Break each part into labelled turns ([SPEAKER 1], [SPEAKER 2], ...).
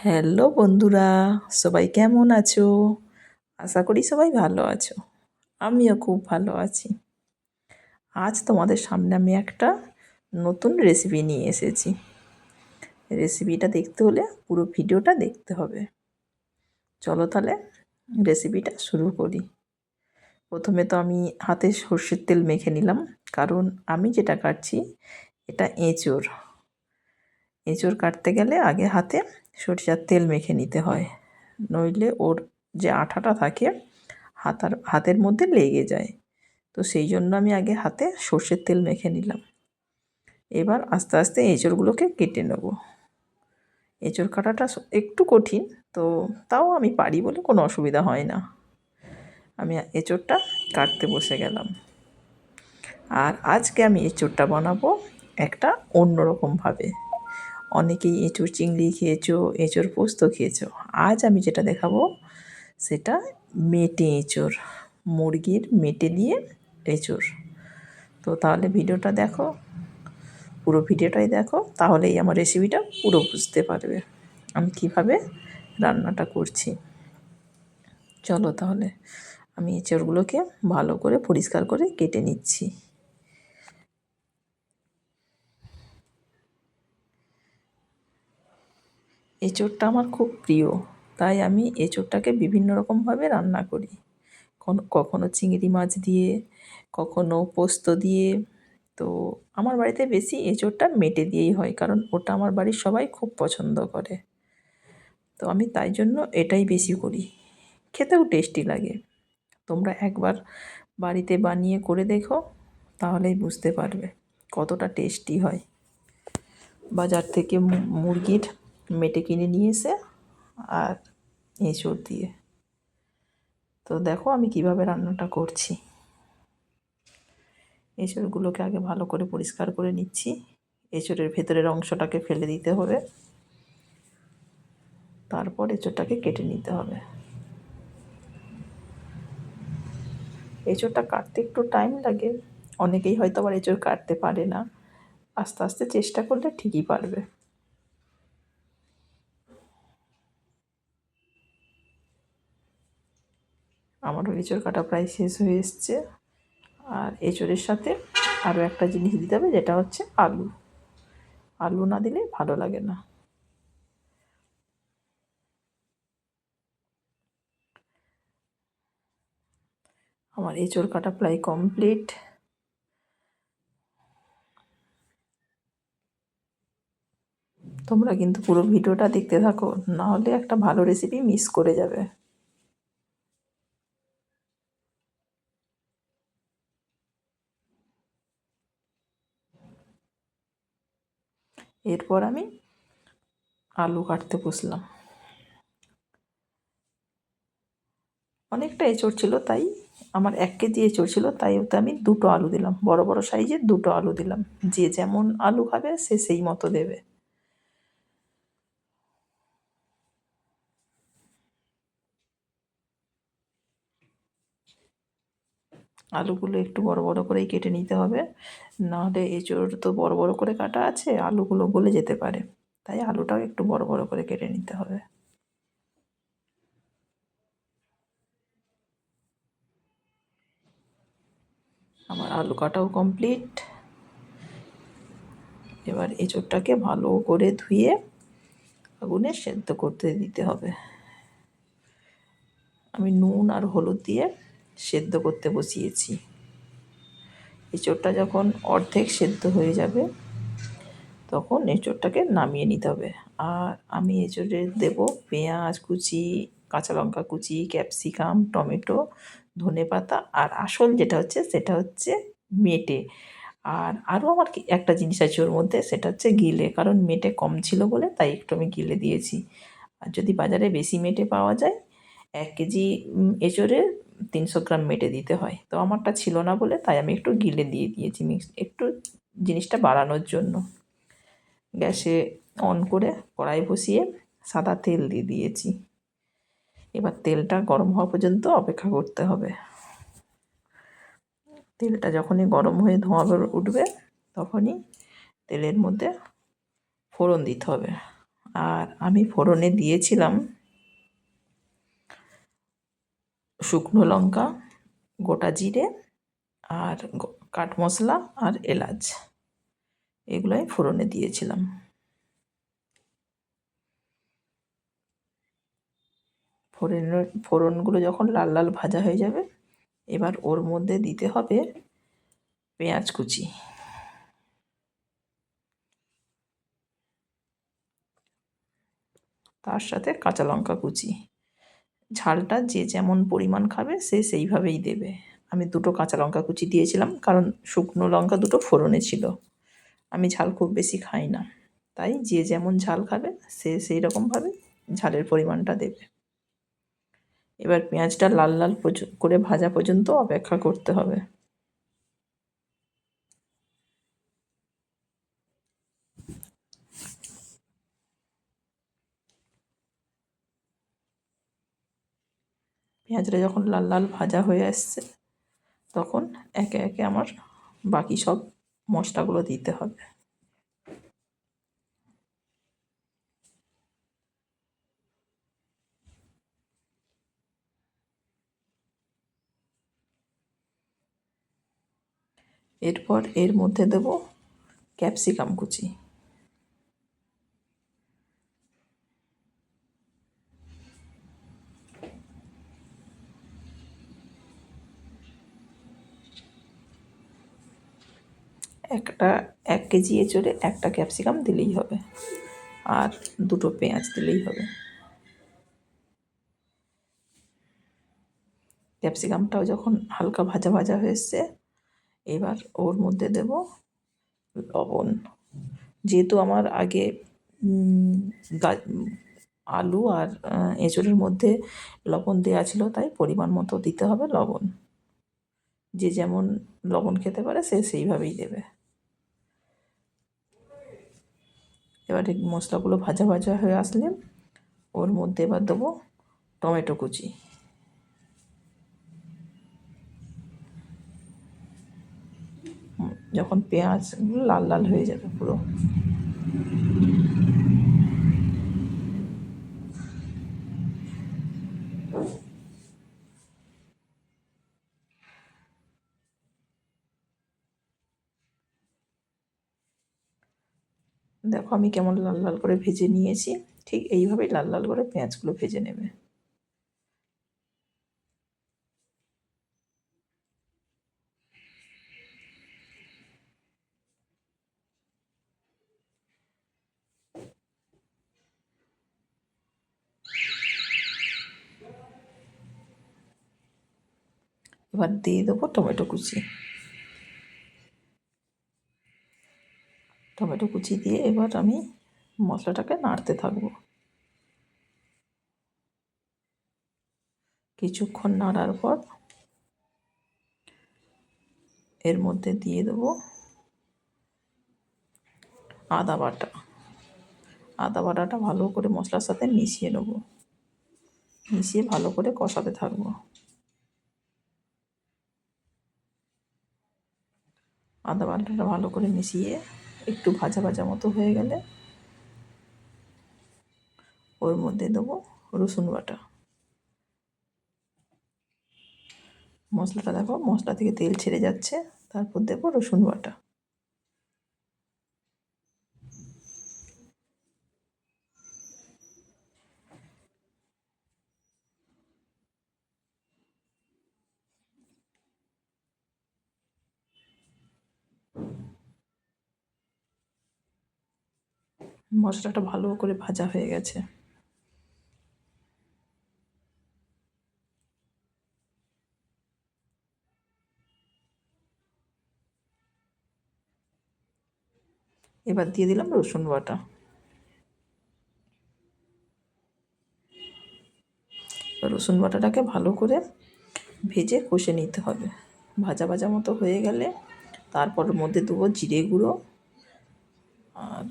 [SPEAKER 1] Hello বন্ধুরা, সবাই কেমন আছো? আশা করি সবাই ভালো আছো। আমিও খুব ভালো আছি। আজ তোমাদের সামনে আমি একটা নতুন রেসিপি নিয়ে এসেছি। রেসিপিটা দেখতে হলে পুরো ভিডিওটা দেখতে হবে। চলো তাহলে রেসিপিটা শুরু করি। প্রথমে তো আমি হাতে সর্ষের তেল মেখে নিলাম, কারণ আমি যেটা কাটছি এটা এঁচোড়। এঁচোড় কাটতে গেলে আগে হাতে সরিষার তেল মেখে নিতে হয়, নইলে ওর যে আঠাটা থাকে হাতের মধ্যে লেগে যায়। তো সেই জন্য আমি আগে হাতে সর্ষের তেল মেখে নিলাম। এবার আস্তে আস্তে এঁচোড়গুলোকে কেটে নেব। এঁচোড় কাটাটা একটু কঠিন, তো তাও আমি পারি বলে কোনো অসুবিধা হয় না। আমি এঁচোড়টা কাটতে বসে গেলাম। আর আজকে আমি এঁচোড়টা বানাবো একটা অন্যরকমভাবে। অনেকেই এঁচোড় চিংড়ি খেয়েছো, এঁচোড় পোস্ত খেয়েছো। আজ আমি যেটা দেখাবো সেটা মেটে এঁচোড়, মুরগির মেটে দিয়ে এঁচোড়। তো তাহলে ভিডিওটা দেখো, পুরো ভিডিওটাই দেখো, তাহলেই আমার রেসিপিটা পুরো বুঝতে পারবে আমি কিভাবে রান্নাটা করছি। চলো তাহলে আমি এঁচোড়গুলোকে ভালো করে পরিষ্কার করে কেটে নিচ্ছি। এঁচোড়টা আমার খুব প্রিয়, তাই আমি এঁচোড়টাকে বিভিন্ন রকমভাবে রান্না করি। কখনো চিংড়ি মাছ দিয়ে, কখনো পোস্ত দিয়ে। তো আমার বাড়িতে বেশি এঁচোড়টা মেটে দিয়েই হয়, কারণ ওটা আমার বাড়ির সবাই খুব পছন্দ করে। তো আমি তাই জন্য এটাই বেশি করি, খেতেও টেস্টি লাগে। তোমরা একবার বাড়িতে বানিয়ে করে দেখো, তাহলেই বুঝতে পারবে কতটা টেস্টি হয়। বাজার থেকে মুরগির মেটে কিনে নিয়ে এসে আর এঁচোড় দিয়ে। তো দেখো আমি কিভাবে রান্নাটা করছি। এঁচোড়গুলোকে আগে ভালো করে পরিষ্কার করে নিচ্ছি। এঁচোড়ের ভেতরের অংশটাকে ফেলে দিতে হবে, তারপর এঁচোড়টাকে কেটে নিতে হবে। এঁচোড়টা কাটতে একটু টাইম লাগে, অনেকেই হয়তো আবার এঁচোড় কাটতে পারে না। আস্তে আস্তে চেষ্টা করলে ঠিকই পারবে। আমারও এঁচোড় কাটা প্রায় শেষ হয়ে এসছে। আর এঁচোড়ের সাথে আরও একটা জিনিস দিতে হবে, যেটা হচ্ছে আলু। আলু না দিলে ভালো লাগে না। আমার এঁচোড় কাটা প্রায় কমপ্লিট। তোমরা কিন্তু পুরো ভিডিওটা দেখতে থাকো, না হলে একটা ভালো রেসিপি মিস করে যাবে। এরপর আমি আলু কাটতে বসলাম। অনেকটা এঁচোড় ছিল, তাই আমার 1 কেজি এঁচোড় ছিল, তাই ওতে আমি 2টো আলু দিলাম, বড় বড় সাইজের 2টো আলু দিলাম। যে যেমন আলু খাবে সে সেই মতো দেবে। আলুগুলো একটু বড় বড় করেই কেটে নিতে হবে, নাহলে এঁচোড় তো বড় বড় করে কাটা আছে, আলুগুলো গলে যেতে পারে। তাই আলুটাও একটু বড় বড় করে কেটে নিতে হবে। আমার আলু কাটাও কমপ্লিট। এবার এঁচোড়টাকে ভালো করে ধুয়ে আগুনে সেদ্ধ করতে দিতে হবে। আমি নুন আর হলুদ দিয়ে সেদ্ধ করতে বসিয়েছি। এঁচোড়টা যখন অর্ধেক সেদ্ধ হয়ে যাবে, তখন এঁচোড়টাকে নামিয়ে নিতে হবে। আর আমি এঁচোড়ে দেবো পেঁয়াজ কুচি, কাঁচা লঙ্কা কুচি, ক্যাপসিকাম, টমেটো, ধনেপাতা, আর আসল যেটা হচ্ছে সেটা হচ্ছে মেটে। আর আরও আমার একটা জিনিস আছে ওর মধ্যে, সেটা হচ্ছে গিলে, কারণ মেটে কম ছিল বলে তাই একটু আমি গিলে দিয়েছি। আর যদি বাজারে বেশি মেটে পাওয়া যায়, 1 কেজি এঁচোড়ে 300 গ্রাম মেটে দিতে হয়। তো আমারটা ছিল না বলে তাই আমি একটু গিলে দিয়ে দিয়েছি, একটু জিনিসটা বাড়ানোর জন্য। গ্যাসে অন করে কড়াই বসিয়ে সাদা তেল দিয়ে দিয়েছি। এবার তেলটা গরম হওয়া পর্যন্ত অপেক্ষা করতে হবে। তেলটা যখনই গরম হয়ে ধোঁয়া উঠবে, তখনই তেলের মধ্যে ফোড়ন দিতে হবে। আর আমি ফোড়নে দিয়েছিলাম শুকনো লঙ্কা, গোটা জিরে আর কাঠ মশলা আর এলাচ, এগুলো আমি ফোড়নে দিয়েছিলাম। ফোড়নগুলো যখন লাল লাল ভাজা হয়ে যাবে, এবার ওর মধ্যে দিতে হবে পেঁয়াজ কুচি, তার সাথে কাঁচা লঙ্কা কুচি। ঝালটা যে যেমন পরিমাণ খাবে সে সেইভাবেই দেবে। আমি দুটো কাঁচা লঙ্কা কুচি দিয়েছিলাম, কারণ শুকনো লঙ্কা দুটো ফোড়নে ছিল। আমি ঝাল খুব বেশি খাই না, তাই যে যেমন ঝাল খাবে সে সেই রকমভাবে ঝালের পরিমাণটা দেবে। এবার পেঁয়াজটা লাল লাল করে ভাজা পর্যন্ত অপেক্ষা করতে হবে। পেঁয়াজটা যখন লাল লাল ভাজা হয়ে আসছে, তখন একে একে আমার বাকি সব মশলাগুলো দিতে হবে। এরপর এর মধ্যে দেব ক্যাপসিকাম কুচি, একটা 1 কেজি এঁচোড়ে একটা ক্যাপসিকাম দিলেই হবে, আর দুটো পেঁয়াজ দিলেই হবে। ক্যাপসিকামটাও যখন হালকা ভাজা ভাজা হয়ে এসছে, এবার ওর মধ্যে দেব লবণ। যেহেতু আমার আগে আলু আর এঁচোড়ের মধ্যে লবণ দেওয়া ছিল, তাই পরিমাণ মতো দিতে হবে লবণ। যে যেমন লবণ খেতে পারে সে সেইভাবেই দেবে। এবার এই মশলাগুলো ভাজা ভাজা হয়ে আসলে ওর মধ্যে এবার দেবো টমেটো কুচি। যখন পেঁয়াজগুলো লাল লাল হয়ে যাবে পুরো, দেখো আমি কেমন লাল লাল করে ভেজে নিয়েছি। ঠিক এইভাবেই লাল লাল করে পেঁয়াজগুলো ভেজে নেবে। এবার দিয়ে দেবো টমেটো কুচি। টমেটো কুচি দিয়ে এবার আমি মশলাটাকে নাড়তে থাকবো। কিছুক্ষণ নাড়ার পর এর মধ্যে দিয়ে দেবো আদা বাটা। আদা বাটাটা ভালো করে মশলার সাথে মিশিয়ে নেবো, মিশিয়ে ভালো করে কষাতে থাকবো। আদা বাটাটা ভালো করে মিশিয়ে একটু ভাজা ভাজা মতো হয়ে গেলে ওর মধ্যে দেবো রসুন বাটা। মশলাটা দেখো মশলা থেকে তেল ছেড়ে যাচ্ছে, তারপর দেবো রসুন বাটা। মশলাটা ভালো করে ভাজা হয়ে গেছে। এবার দিয়ে দিলাম রসুন বাটা। রসুন বাটাটাকে ভালো করে ভেজে কষে নিতে হবে। ভাজা ভাজা মতো হয়ে গেলে তারপর ওর মধ্যে দেবো জিরে গুঁড়ো আর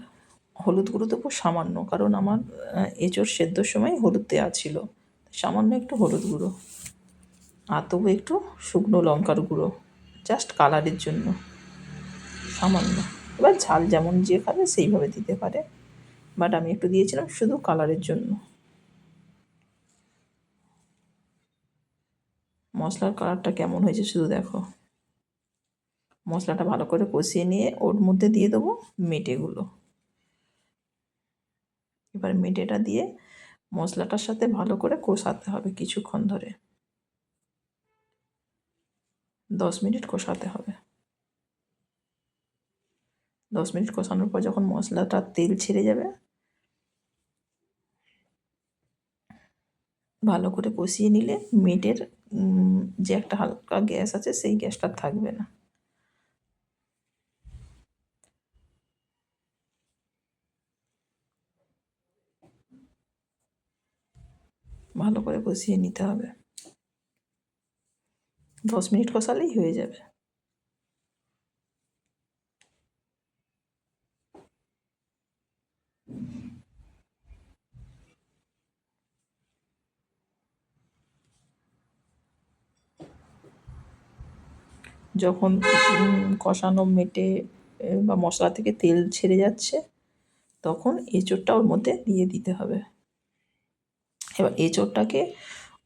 [SPEAKER 1] হলুদ গুঁড়ো দেবো সামান্য, কারণ আমার এঁচোড় সেদ্ধর সময় হলুদ দেওয়া ছিল, সামান্য একটু হলুদ গুঁড়ো। আর দেবো একটু শুকনো লঙ্কার গুঁড়ো, জাস্ট কালারের জন্য, সামান্য। এবার ঝাল যেমন যে খাবে সেইভাবে দিতে পারে। বাট আমি একটু দিয়েছিলাম শুধু কালারের জন্য। মশলার কালারটা কেমন হয়েছে শুধু দেখো। মশলাটা ভালো করে কষিয়ে নিয়ে ওর মধ্যে দিয়ে দেবো মেটেগুলো। এবার মেটেটা দিয়ে মশলাটার সাথে ভালো করে কষাতে হবে কিছুক্ষণ ধরে, 10 মিনিট কষাতে হবে। 10 মিনিট কষানোর পর যখন মশলাটা তেল ছেড়ে যাবে, ভালো করে কষিয়ে নিলে মেটের যে একটা হালকা গ্যাস আছে সেই গ্যাসটা থাকবে না। ভালো করে কষিয়ে নিতে হবে, 10 মিনিট কষালেই হয়ে যাবে। যখন কষানো মেটে বা মশলা থেকে তেল ছেড়ে যাচ্ছে, তখন এঁচোড়টা ওর মধ্যে দিয়ে দিতে হবে। এবার এঁচোড়টাকে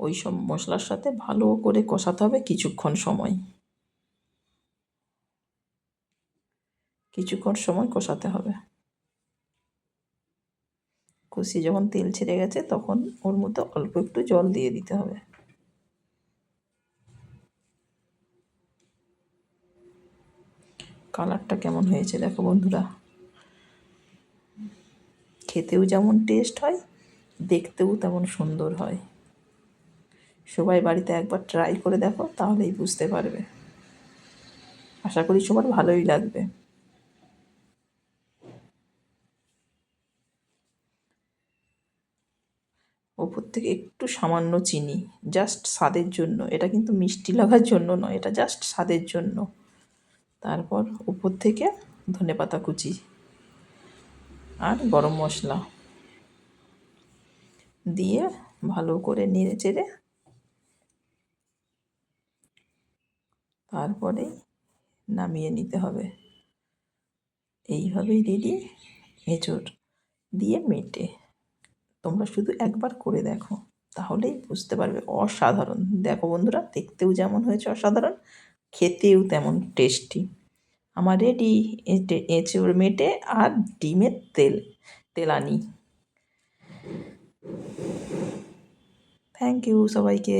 [SPEAKER 1] ওই সব মশলার সাথে ভালো করে কষাতে হবে কিছুক্ষণ সময়। কিছুক্ষণ সময় কষাতে হবে। কষিয়ে যখন তেল ছেড়ে গেছে তখন ওর মধ্যে অল্প একটু জল দিয়ে দিতে হবে। কালারটা কেমন হয়েছে দেখো বন্ধুরা। খেতেও যেমন টেস্ট হয়, দেখতেও তেমন সুন্দর হয়। সবাই বাড়িতে একবার ট্রাই করে দেখো, তাহলেই বুঝতে পারবে। আশা করি সবার ভালোই লাগবে। ওপর থেকে একটু সামান্য চিনি, জাস্ট স্বাদের জন্য। এটা কিন্তু মিষ্টি লাগার জন্য নয়, এটা জাস্ট স্বাদের জন্য। তারপর উপর থেকে ধনেপাতা কুচি আর গরম মশলা দিয়ে ভালো করে নেড়ে চেড়ে তারপরে নামিয়ে নিতে হবে। এইভাবেই রেডি এঁচোড় দিয়ে মেটে। তোমরা শুধু একবার করে দেখো, তাহলেই বুঝতে পারবে। অসাধারণ। দেখো বন্ধুরা, দেখতেও যেমন হয়েছে অসাধারণ, খেতেও তেমন টেস্টি। আমার রেডি এঁচোড় মেটে আর ডিমের তেলানি। থ্যাংক ইউ সবাইকে।